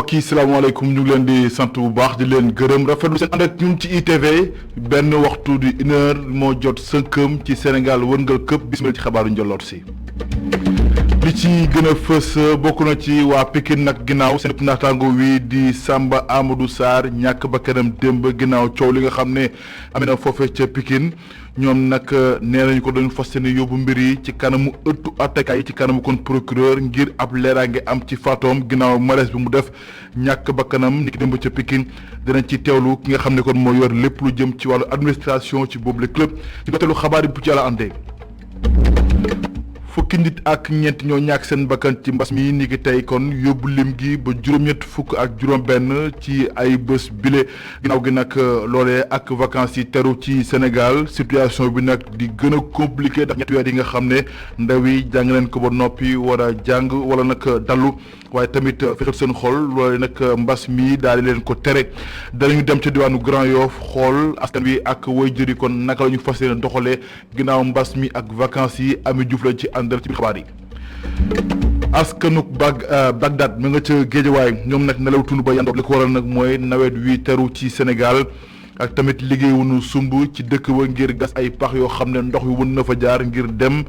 mbokk yi salaamaaleykum ñu ngi leen di sant bu baax di leen gërëm rafetlu seen ànd ak ñun ci ITV benn waxtu di 1h moo jot sënkëm ci Sénégal wërngal këpp bismillah ci xabaaru njolloot si li ci gën a fës bokk na ci waa Pikine nag ginnaaw seen naataango wi di Samba Amadou Sarr ñàkk bakkanam démb ginnaaw coow li nga xam ne amee na foofe ca Pikine ñoom nag nee nañu ko dañu fas yéene yóbbu mbir yi ci kanamu ëttu attekaay ci kanamu kon procureur ngir ab leeraange am ci faatoom ginnaaw malaise bi mu def ñàkk bakkanam ni ki démb ca Pikine dinañ ci teewlu ki nga xam ne kon moo yor lépp lu jëm ci wàllu administration ci boobu le club ci dooteelu xabaar yi bu ci yàlla àndee. fukki nit ak ñeent ñoo ñàkk seen bakkan ci mbas mi ni ki tey kon yóbbu lim gi ba juróom-ñett fukk ak juróom-benn ci ay bés bile ginnaaw gi nag loolee ak vacances yi teru ci Sénégal situation bi nag di gën a compliqué ndax ñetti weer yi nga xam ne ndaw yi jàng leen ko ba noppi war a jàng wala nag dallu waaye tamit fexeel seen xol loolee nag mbas mi daal di leen ko tere danañu dem ca diwaanu Grand Yoff xool askan wi ak waajur yi kon naka la ñu fas yéene doxalee ginnaaw mbas mi ak vacances yi Ami Diouf lañ ci àndal ci biir xabaar yi. askanuk Bagdad mu nga ca Géejawaay ñoom nag nelaw tund ba yandoor li ko waral nag mooy nawet wi teru ci Sénégal ak tamit liggéey wunu sumb ci dëkk ba ngir gas ay pax yoo xam ne ndox wi mën na fa jaar ngir dem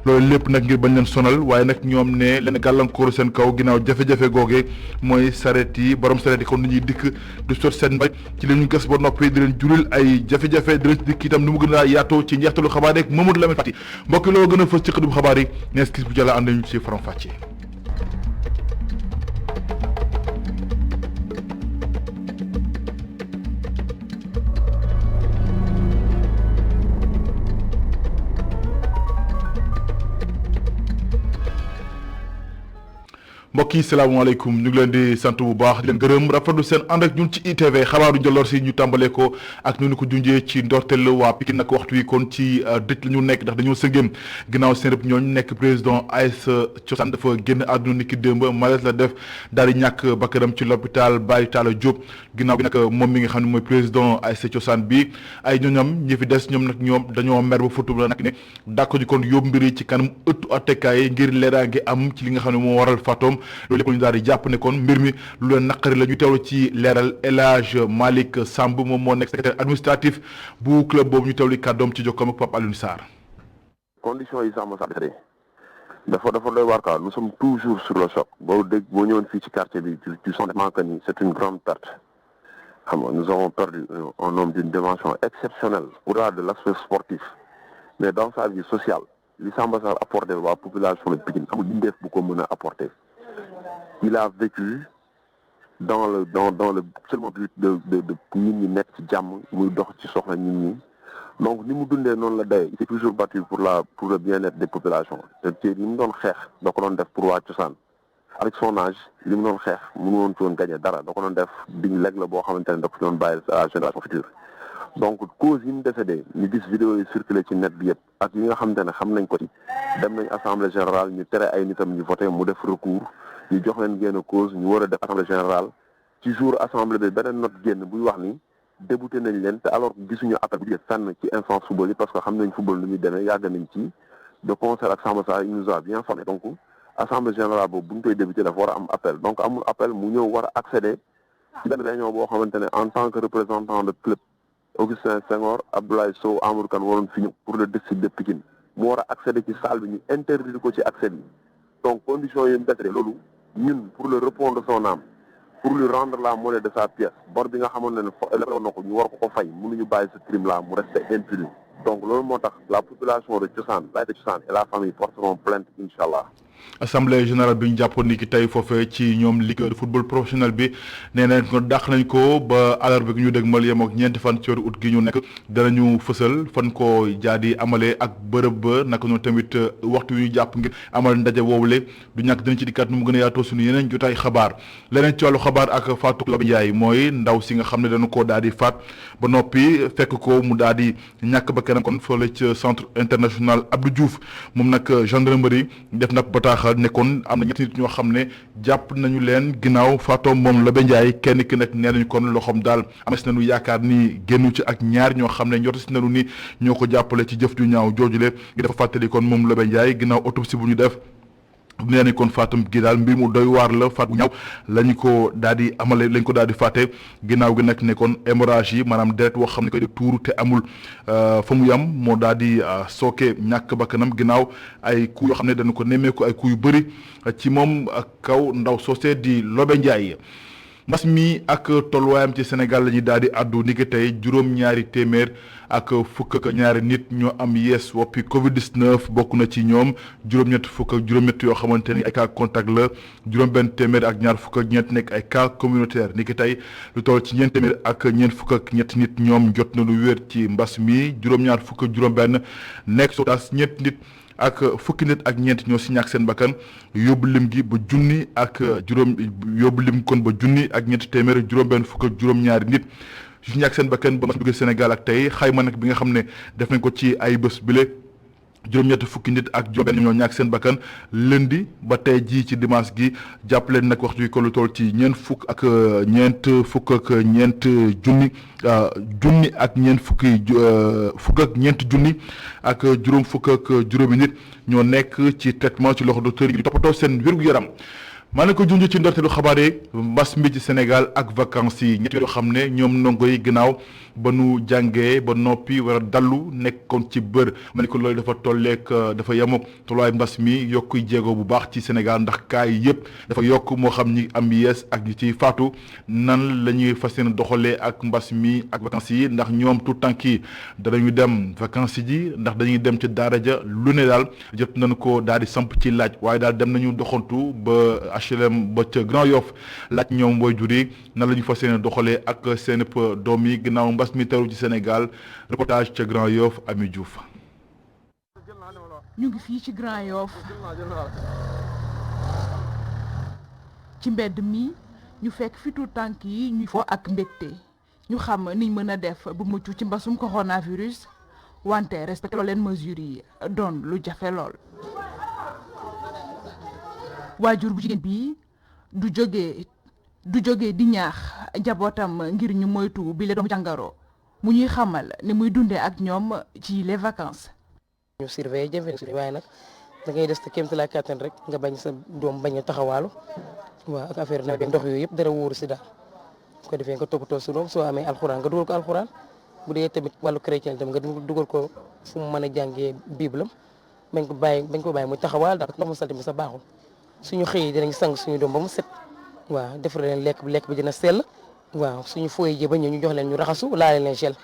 loolu lépp nag ngir bañ leen sonal waaye nag ñoom ne leen gàllankooru seen kaw ginnaaw jafe-jafe googe mooy sareet yi borom sareet yi kon ni ñuy dikk du sot seen mbay ci li ñu gas ba noppi di leen juril ay jafe-jafe di leen dikk itam ni mu gën a yaatoo ci njeextalu xabaar rek Mamadou Lamine Fati mbokki loo gën a fës ci xëdub xabaar yi nees kis bu jàlla ànd nañu ci faram fàcce. mbokk yi salaamaaleykum ñu ngi leen di sant bu baax di leen gërëm rafetlu seen ànd ak ñun ci ITV xabaaru njolloor si ñu tàmbalee ko ak ñu ko junjee ci ndorteel waa Pikine nag waxtu wi kon ci dëj la ñu nekk ndax dañoo sëngéem ginnaaw seen rëbb ñooñu nekk président AS Cosaan dafa génn àdduna ni ki démb malaise la def daal di ñàkk bakkanam ci l'hôpital Baye Talla Diop ginnaaw bi nag moom mi nga xam ne mooy président AS Cosaan bi ay ñooñam ñi fi des ñoom nag ñoom dañoo mer ba fotu la nag ne dàkko ji kon yóbbu mbir yi ci kanam ëttu attekaay ngir leeraange am ci li nga xam ne moo waral faatoom loolu lépp ñu daal di jàpp ne kon mbir mi lu leen naqari la ñu teewlu ci leeral El Hadj Malick Samb moom moo nekk secrétaire administratif bu club boobu ñu teewlu kàddoom ci jokkoom ak Pape Alioune Sarr. conditions yi Samba Sarr dafa doy waar quoi nous sommes toujours sur le choc boo ñëwoon fii ci quartier bi tu sens que ni c'est une grande perte xam nga nous avons perdu un homme d'une dimension exceptionnelle au-delà de l'aspect sportif mais dans sa vie sociale li Samba Sarr apporté waa population de Pikine amul bindeef bu ko mën a apporter. Il a vécu dans le seulement but de nit ñi nekk ci jàmm muy dox ci soxla nit ñi donc ni mu dundee noonu la day il s'est toujours battu pour le bien-être des populations te li mu doon xeex da ko doon def pour waa cosaan avec son âge li mu doon xeex mënu woon ci woon gagner dara da ko doon def diñ leg la boo xamante ne da ko doon bàyyi à la génération future donc cause yi mu décédé ñu gis vidéo yi circulé ci net bi yëpp ak yi nga xamante ne xam nañ ko ci dem nañ assemblée générale ñu tere ay nitam ñu voté mu def recours ñu jox leen génn cause ñu war a def assemblée générale ci jour assemblée bi beneen note génn buy wax ni débouté nañ leen te alors gisuñu appel bu jógee fenn ci instance football yi parce que xam nañ football nu muy demee yàgg nañ ci de concert ak Samba Sarr il nous a bien formé donc assemblée générale boobu bu ñu koy débuté dafa war a am appel donc amul appel mu ñëw war a accéder ci benn réunion boo xamante ne en tant que représentant de club Augustin Senghor Abdoulaye Sow Amadou Kane waroon fi ñëw pour le district de Pikine mu war a accéder ci salle bi ñu interdire ko ci accès bi donc conditions yi mu décédé loolu ñun pour le repos de son âme pour lui rendre la monnaie de sa pièce bor bi nga xamoon ne lebaloon na ko ñu war ko fay mënuñu bàyyi ce crime là mu rester impuni donc loolu moo tax la population de Thiossane Baye de Thiossane et la famille porteront plainte inchallah. assemblée générale bi ñu jàppoon ni ki tey foofee ci ñoom ligue de football professionnel bi nee nañ ko dàq nañ ko ba àllarba bi ñu dégmal yem ak ñeenti fan ci weeru août gi ñu nekk danañu fësal fan ko jaadi amalee ak bërëb ba naka noonu tamit waxtu yu ñu jàpp ngir amal ndaje woowule du ñàkk dinañ ci dikkaat nu mu gën a yaatoo suñu yeneen jotaay xabaar leneen ci wàllu xabaar ak Fatou Laobé Ndiaye mooy ndaw si nga xam ne dañu koo daal di faat ba noppi fekk ko mu daal di ñàkk ba keneen kon fële ca centre international Abdou Diouf moom nag gendarmerie def na bataaxal nekkoon am na ñetti nit ñoo xam ne jàpp nañu leen ginnaaw faatoom moom Laobé Ndiaye kenn ki nag nee nañu kon loxoom daal ames nañu yaakaar ni génnu ci ak ñaar ñoo xam ne ñotas nañu ni ñoo ko jàppale ci jëf ju ñaaw joojule gi dafa fàttali kon moom Laobé Ndiaye ginnaaw autopsie bu ñu def nee nañ kon faatam gi daal mbir mu doy waar la faat bu ñaaw lañ ko daal di amale lañ ko daal di fàtte ginnaaw gi nag ne kon hémorragie yi maanaam deret woo xam ne koy def tuuru te amul fa mu yam moo daal di sooke ñàkk bakkanam ginnaaw ay coups yoo xam ne dañu ko nemmeeku ay coups yu bëri ci moom ak kaw ndaw soosé di Lobe Ndiaye. mbas mi ak tolluwaayam ci Sénégal la ñuy daal di àddu ni ki tey juróom-ñaari téeméer ak fukk ak ñaari nit ñoo am yees woppi Covid-19 bokk na ci ñoom juróom-ñett fukk ak juróom-ñett yoo xamante ni ay cas contact la juróom-benn téeméer ak ñaar fukk ak ñeent nekk ay cas communautaire ni ki tey lu toll ci ñeent téeméer ak ñeent fukk ak ñett nit ñoom jot na lu wér ci mbas mi juróom-ñaar fukk ak juróom-benn nekk sotaas ñett nit. ak fukki nit ak ñeent ñoo si ñàkk seen bakkan yóbbu lim gi ba junni ak yóbbu lim kon ba junni ak ñeenti téeméer juróom-benn fukk ak juróom-ñaari nit si ñàkk seen bakkan ba mas duggee Sénégal ak tey xayma nag bi nga xam ne def nañ ko ci ay bés bile juróom-ñetti fukki nit ak juróom-benn ñoo ñàkk seen bakkan lundi ba tey jii ci dimanche gi jàppale nag waxtu wi ko lu toll ci ñeent fukk ak ñeent fukk ak ñeent junni ak ñeent fukki fukk ak ñeent junni ak juróom fukk ak juróomi nit ñoo nekk ci traitement ci loxo docteur yi di toppatoo seen wér-gu-yaram. maa ne ko junj ci ndorteelu xabaar yi mbas mi ci Sénégal ak vacances yi ñett yoo xam ne ñoom ndongo yi ginnaaw ba nu jàngee ba noppi war a dallu nekkoon ci bër ma ne ko loolu dafa tolleek dafa yemook tolluwaay mbas mi yokkuy jéego bu baax ci Sénégal ndax cas yi yëpp dafa yokk moo xam ñi am yees ak ñi ciy faatu nan la ñuy fas yéene doxalee ak mbas mi ak vacances yi ndax ñoom tout tànk yi danañu dem vacances ji ndax dañuy dem ci daara ja lu ne daal jot nañu ko daal di samp ci laaj waaye daal dem nañu doxantu ba HLM ba ca Grand Yoff laaj ñoom waajur yi nan la ñu fas yéene doxalee ak seen doom yi ginnaaw mbas mi teru ci Sénégal reportage ca Grand Yoff Ami Diouf. ñu ngi fii ci Grand Yoff ci mbedd mi ñu fekk fi tuut tànk yi ñuy fo ak mbégte ñu xam niñ mën a def bu mucc ci mbasum coronavirus wante respecté leen mesures yi doon lu jafe lool. waajur bu jigéen bi du jógee di ñaax njabootam ngir ñu moytu bi le doomu jàngaro mu ñuy xamal ni muy dundee ak ñoom ci les vacances. ñu surveiller jafe waaye nag da ngay des te kéemtalaay kàttan rek nga bañ sa doom bañ a taxawaalu waaw ak affaire nawet bi ndox yooyu yëpp dara wóoru si daal su ko defee nga toppatoo su doom soo amee alxuraan nga dugal ko alxuraan bu dee tamit wàllu chrétien tam nga dugal ko fu mu mën a jàngee bible am bañ ko bàyyi muy taxawaal daal ndox mu salte mi sa baaxul. suñu xëyee dinañ sang suñu doom ba mu set waaw defar leen lekk bi dina sell waaw suñu fooy jee ba ñëw ñu jox leen ñu raxasu laale leen gel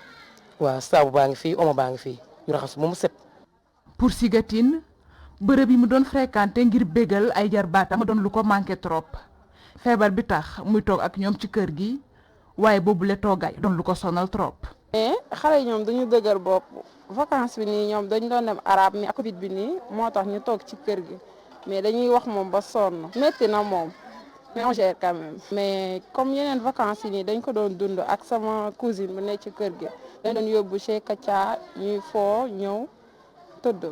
waaw saabu baa ngi fii omo baa ngi fii ñu raxasu ba mu set. pour Sigatine bërëb yi mu doon fréquenté ngir bégal ay jarbaatam doon lu ko manqué trop feebar bi tax muy toog ak ñoom ci kër gi waaye boobule toogaay doon lu ko sonal trop. mais xale yi ñoom dañu dëgër bopp vacances bi nii ñoom dañ doon dem arabe mi ak Covid bi nii moo tax ñu toog ci kër gi. mais dañuy wax moom ba sonn métti na moom mais on gère quand même mais comme yeneen vacances yi nii dañ ko doon dund ak sama cousine bu nekk ci kër gi dañ doon yóbbu chez Katia ñuy foo ñëw tëdd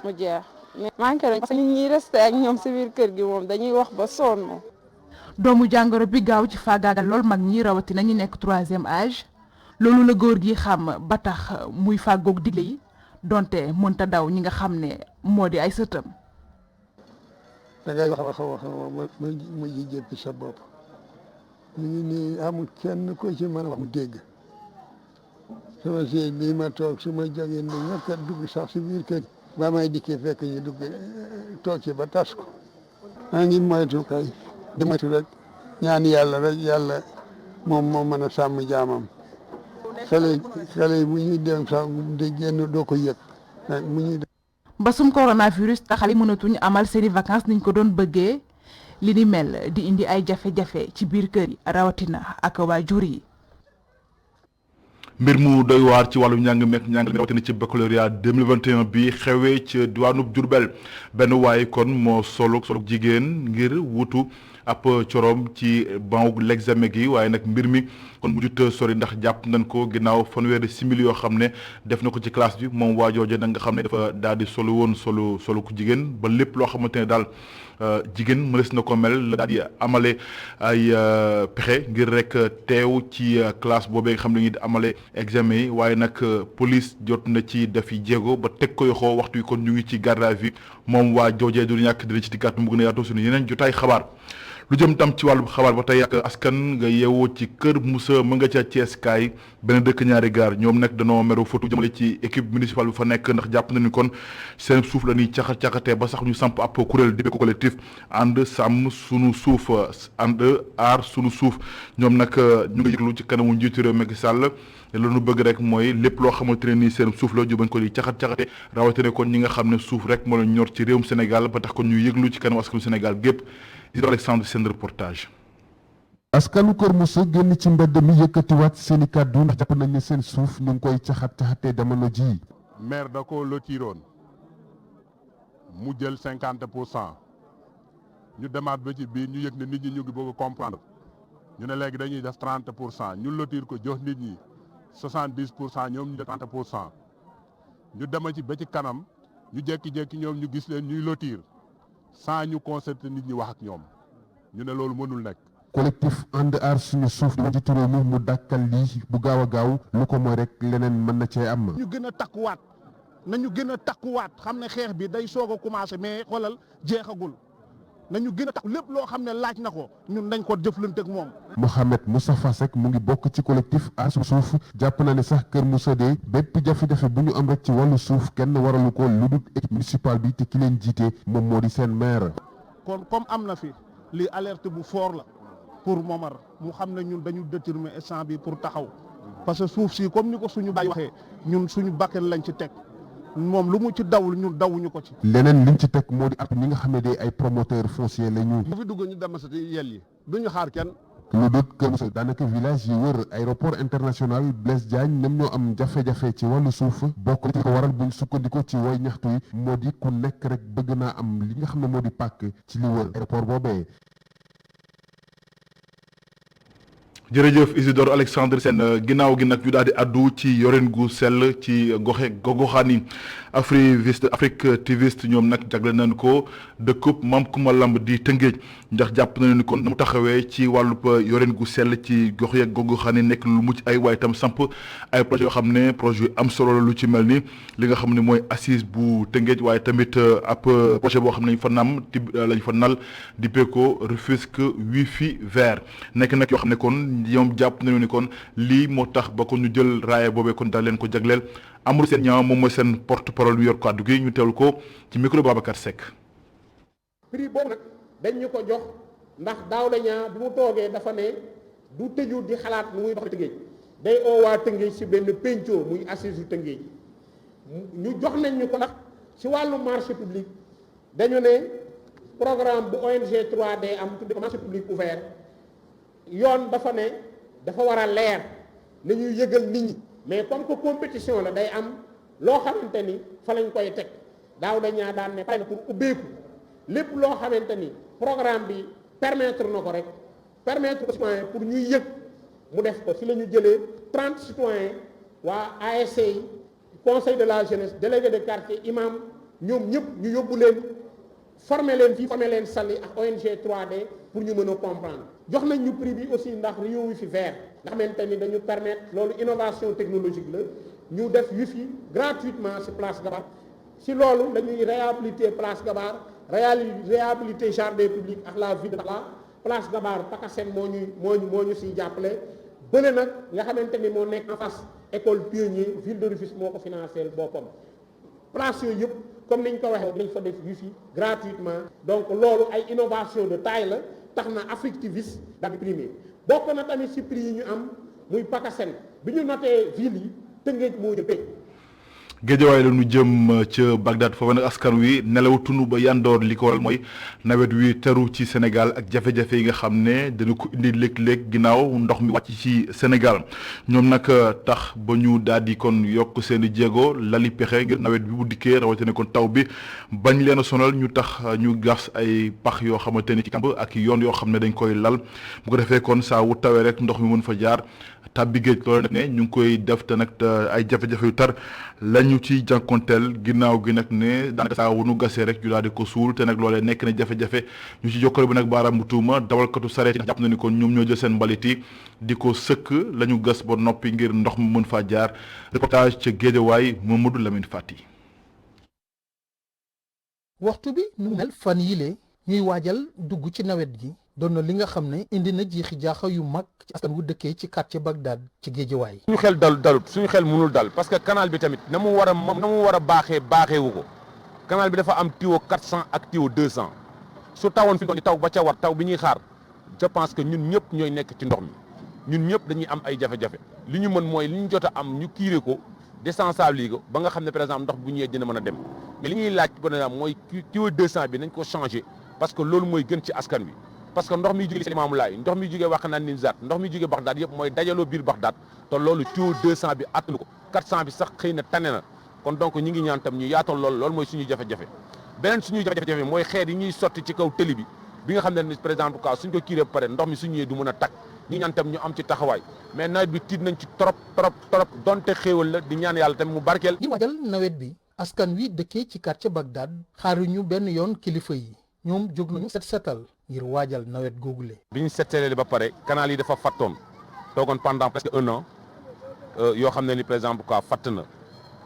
mu jeex mais manqué nañ parce que ñi resté ak ñoom si biir kër gi moom dañuy wax ba sonn. doomu jàngoro bi gaaw ci faagaagal lool mag ñi rawatina ñi nekk 3e âge loolu la góor gi xam ba tax muy fàggoog digle yi donte mënta daw ñi nga xam ne moo di ay sëtam. da ngay wax ma ji jéppi sa bopp ñu ngi nii amul kenn ko ci mën a wax mu dégg sama séy bii ma toog su ma jógee ni ñëkk a dugg sax si biir kër ba may dikkee fekk ñu dugg toog ci ba tas ko maa ngi moytu kay di moytu rek ñaan yàlla rek yàlla moom moo mën a sàmm jaamam xale yi bu ñuy dem sax di génn doo ko yëg mu ñuy mbasum coronavirus tax xale yi mënatuñu amal seeni vacances niñ ko doon bëggee li ni mel di indi ay jafe-jafe ci biir kër yi rawatina ak waajur yi. mbir mu doy waar ci wàllu njàng meek njàngale mi rawatina ci baccalauréat 2021 bi xewee ci diwaanu Diourbel benn waaye kon moo solo jigéen ngir wutu ab coroom ci banc l'examen gi waaye nag mbir mi kon mujjut sori ndax jàpp nañ ko ginnaaw fanweeri simili yoo xam ne def na ko ci classe bi moom waa jooje nag nga xam ne dafa daal di solu woon solu ku jigéen ba lépp loo xamante ne daal jigéen mënees na ko mel la daal di amale ay pexe ngir rek teew ci classe boobee nga xam ne ngi di amale examen yi waaye nag police jot na ci def yi jéego ba teg ko yoxoo waxtu yi kon ñu ngi ci garde à vue moom waa joojee du ñàkk dina ci dikkaat mu gën a yaatu suñu yeneen jotaay xabaar lu jëm tam ci wàllu xabaar ba tey ak askan nga yeewoo ci Kër Moussa ma nga ca Thiès kaay benn dëkk ñaari gaar ñoom nag danoo meru fotu jëmale ci équipe municipale bi fa nekk ndax jàpp nañu kon seen suuf la ñuy caxatee ba sax ñu samp ab kuréel di ko collectif ànd sàmm sunu suuf ànd aar sunu suuf ñoom nag ñu ngi yëglu ci kanamu njiitu réew Macky Sall la ñu bëgg rek mooy lépp loo xamante ne nii seen suuf la ñu bañ ko di caxate rawatina kon ñi nga xam ne suuf rek moo leen ñor ci réewum Sénégal ba tax kon ñu yëglu ci kanamu askanu Sénégal gépp di Alexandre seen reportage. askanu Kër Moussa génn ci mbedd mi yëkkatiwaat seen i kàddu ndax jàpp nañ ne seen suuf ñu ngi koy caxatee jamono ji maire da ko lotiroon mu jël 50% ñu demaat ba ci biir ñu yëg ne nit ñi ñu ngi bëgg a comprendre ñu ne léegi dañuy def 30% ñu lotir ko jox nit ñi 70% ñoom ñu def 30% ñu dema ci ba ci kanam ñu jékki-jékki ñoom ñu gis leen ñuy lotir sans ñu concerté nit ñi wax ak ñoom ñu ne loolu mënul nekk. collectif ànd aar suñu suuf di njiitu réew mi mu dàkkal lii bu gaaw a gaaw lu ko mooy rek leneen mën na cee am. ñu gën a takkuwaat nañu gën a takkuwaat xam ne xeex bi day soog a commencé mais xoolal jeexagul nañu gën a takku lépp loo xam ne laaj na ko ñun dañ ko jëflante ak moom. Mohamed Moustapha Seck mu ngi bokk ci collectif aar suñu suuf jàpp na ne sax Kër Moussa de bépp jafe-jafe bu ñu am rek ci wàllu suuf kenn waralu ko lu dul équipe municipale bi te ki leen jiite moom moo di seen maire. kon comme am na fi lii alerte bu fort la pour Momar mu xam ne ñun dañu déterminer instant bi pour taxaw parce que suuf si comme ni ko suñu baay waxee ñun suñu bakkan lañ ci teg moom lu mu ci dawul ñun dawuñu ko ci. leneen liñ ci teg moo di at ñi nga xam ne de ay promoteur foncier la ñu. bu fi dugg ñu demasati yel yi duñu xaar kenn. lu dut Kër Moussa daanaka village yi wër aéroport international Blaise Diagne ñoom ñoo am jafe-jafe ci wàllu suuf bokk li ko waral buñ sukkandiku ci woy ñaxtu yi moo di ku nekk rek bëgg naa am li nga xam ne moo di pàkk ci li wër aéroport boobee. jërëjëf Isidore Alexandre Sène ginnaaw gi nag ñu daal di addu ci yorin gu sell ci goxaani Africativiste ñoom nag jagle nañ ko dëkkub Maam Kumba Lamb di Tëngéej ndax jàpp nañu ni kon mu taxawee ci wàllub yorin gu sell ci gox yeeg goxaani nekk lu mucc ay waaye itam samp ay projet yoo xam ne projet yu am solo la lu ci mel ni li nga xam ne mooy assise bu Tëngéej waaye tamit ab projet boo xam ne lañ fa nam lañ fa nal di peko Rufisque wifi vert nekk nag yoo xam ne kon ñoom jàpp nañu ni kon lii moo tax ba ko ñu jël raaya boobee kon daal leen ko jagleel Amadou Sène Niang moom mooy seen porte parole yu yor kàddu gi ñu teewlu ko ci micro Babacar Seck. prix boobu nag dañ ñu ko jox ndax Daouda Niang bi mu toogee dafa ne du tëju di xalaat nu muy dox Tëngéej day oo waa Tëngéej si benn penco muy assise yu Tëngéej ñu jox nañ ñu ko ndax si wàllu marché public dañu ne programme bu ONG 3D am tudde ko marché public ouvert yoon dafa ne dafa war a leer na ñuy yëgal nit ñi mais comme que compétition la day am loo xamante ni fa lañ koy teg Daouda Niang daan ne pare na pour ubbeeku lépp loo xamante ni programme bi permettre na ko rek permettre aux citoyens pour ñuy yëg mu def ko si la ñu jëlee 30 citoyens waa ASC yi conseil de la jeunesse délégué de quartier imam ñoom ñëpp ñu yóbbu leen former leen fii former leen Saly ak ONG 3D pour ñu mën a comprendre jox nañ ñu prix bi aussi ndax Rio Wifi vert nga xamante ni dañu permettre loolu innovation technologique la ñu def wifi gratuitement ci place Gabar ci loolu dañuy réhabiliter place Gabar réhabiliter jardin public ak la ville de la place Gabar Pakasen moo ñu siy jàppale bële nag nga xamante ni moo nekk en face école pionnier ville de Rufisque moo ko financé boppam place yooyu yëpp comme niñ ko waxee dañ fa def wifi gratuitement donc loolu ay innovation de taille la tax na Africativiste daal di primé bokk na tamit ci prix yi ñu am muy Pakasen bi ñu notee ville yi Tëngéej moo jël Géejawaay la ñu jëm ca Bagdad foofu nag askan wi nelawtunu ba yandoor li ko waral mooy nawet wi teru ci Sénégal ak jafe-jafe yi nga xam ne dana ko indi léeg-léeg ginnaaw ndox mi wàcc ci Sénégal ñoom nag tax ba ñu daal di kon yokk seen i jéego lali pexe ngir nawet bi bu dikkee rawatina kon taw bi bañ leen a sonal ñu tax ñu gas ay pax yoo xamante ni ci kamb ak yoon yoo xam ne dañ koy lal bu ko defee kon saa wu tawee rek ndox mi mën fa jaar tàbbi géej loolu nag ne ñu ngi koy def te nag ay jafe-jafe yu tar lañu ci jànkonteel ginnaaw gi nag ne daanaka saa wu nu gasee rek ñu daal di ko suul te nag loolee nekk na jafe-jafe ñu ci jokkale bi nag baaraam bu tuuma dawalkatu sareet yi jàpp na ni kon ñoom ñoo jël seen mbalit yi di ko sëkk la ñu gas ba noppi ngir ndox mi mën faa jaar reportage ca Géejawaay Mamadou Lamine Fati. waxtu bi nu mel fan yile ñuy waajal dugg ci nawet gi doon na li nga xam ne indi na jiixi jaaxa yu mag ci askan wu dëkkee ci quartier Bagdad ci Géejawaay. suñu xel dalut suñu xel mënul dal parce que canal bi tamit na mu war a baaxeewu ko canal bi dafa am tuyau 400 ak tuyau 200 su tawoon fi doon taw ba ca war taw bi ñuy xaar je pense que ñun ñëpp ñooy nekk ci ndox mi ñun ñëpp dañuy am ay jafe-jafe li ñu mën mooy li ñu jot a am ñu kiire ko désensibiliser ko ba nga xam ne par exemple ndox bu ñëwee dina mën a dem mais li ñuy laaj par exemple mooy tuyau 200 bi nañ ko changer parce que loolu mooy gën ci askan wi. parce que ndox mi jógee ci Limaamu Laay ndox mi jógee Wakhinane Nimzatt ndox mi jógee Bagdad yëpp mooy dajaloo biir Bagdad te loolu tuyau 200 bi attanu ko 400 bi sax xëy na tane na kon donc ñi ngi ñaan tam ñu yaatal loolu mooy suñu jafe-jafe beneen suñuy jafe-jafe mooy xeer yi ñuy sotti ci kaw tëli bi nga xam ne par exemple cas suñ ko kiiree ba pare ndox mi suñu ñëwee du mën a tag ñi ñaan tam ñu am ci taxawaay mais nawet bi tiit nañ ci trop donte xéewal la di ñaan yàlla tamit mu barkeel. di waajal nawet bi askan wi dëkkee ci quartier Bagdad xaaruñu benn yoon kilifa yi ñoom jóg nañu setal ngir waajal nawet googule. bi ñu seetalee ba pare canal yi dafa fattoon toogoon pendant presque 1 an yoo xam ne ni par exemple quoi fatt na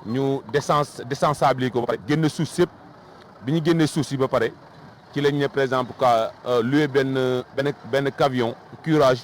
ñu désensibiliser ko ba pare génne suuf si yëpp bi ñu génnee suuf si ba pare ci lañ ne par exemple quoi loué benn camion curage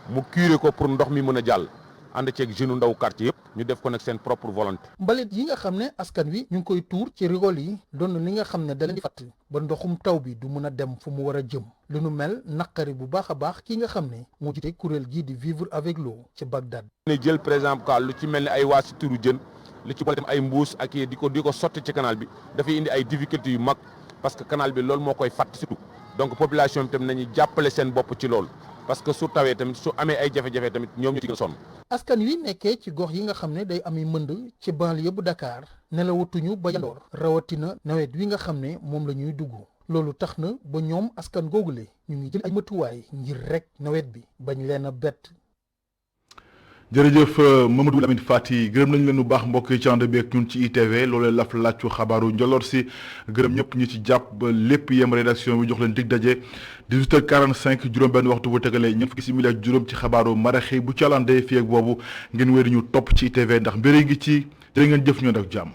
mu curé ko pour ndox mi mën a jàll ànd ceeg jeune ndaw quartier yëpp ñu def ko nag seen propre volonté. mbalit yi nga xam ne askan wi ñu ngi koy tuur ci rigole yi doon na li nga xam ne da leen di fatt ba ndoxum taw bi du mën a dem fu mu war a jëm lu nu mel naqari bu baax a baax ki nga xam ne moo jiite kuréel gii di vivre avec l'eau ci Bagdad. ne jël par exemple quoi lu ci mel ni ay waa si turu jën lu ci boole dem ay mbuus ak di ko sotti ci canal bi dafay indi ay difficultés yu mag parce que canal bi loolu moo koy fatt surtout donc population bi tamit nañu jàppale seen bopp ci loolu parce que su tawee tamit su amee ay jafe-jafe tamit ñoom ñu ci gën a sonn. askan wi nekkee ci gox yi nga xam ne day ami mënd ci banlieue bu Dakar nelawatuñu ba yandoor rawatina nawet wi nga xam ne moom la ñuy dugg loolu tax na ba ñoom askan googule ñu ngi jël ay matuwaay ngir rek nawet bi bañ leen a bett. jërëjëf Mamadou Lamine Fati gërëm nañ leen bu baax mbokk yi ci ànd beeg ñun ci ITV loolee laf làccu xabaaru njoloor si gërëm ñëpp ñi ci jàpp ba lépp yem rédaction bi jox leen dig daje 18h45 juróom-benn waxtu bu tegalee ñeent fukki simili ak juróom ci xabaaru maraxi bu calandee fii ak boobu ngeen wéri ñu topp ci ITV ndax mbiri ngi ci jërë ngeen jëf ñoo def jàmm.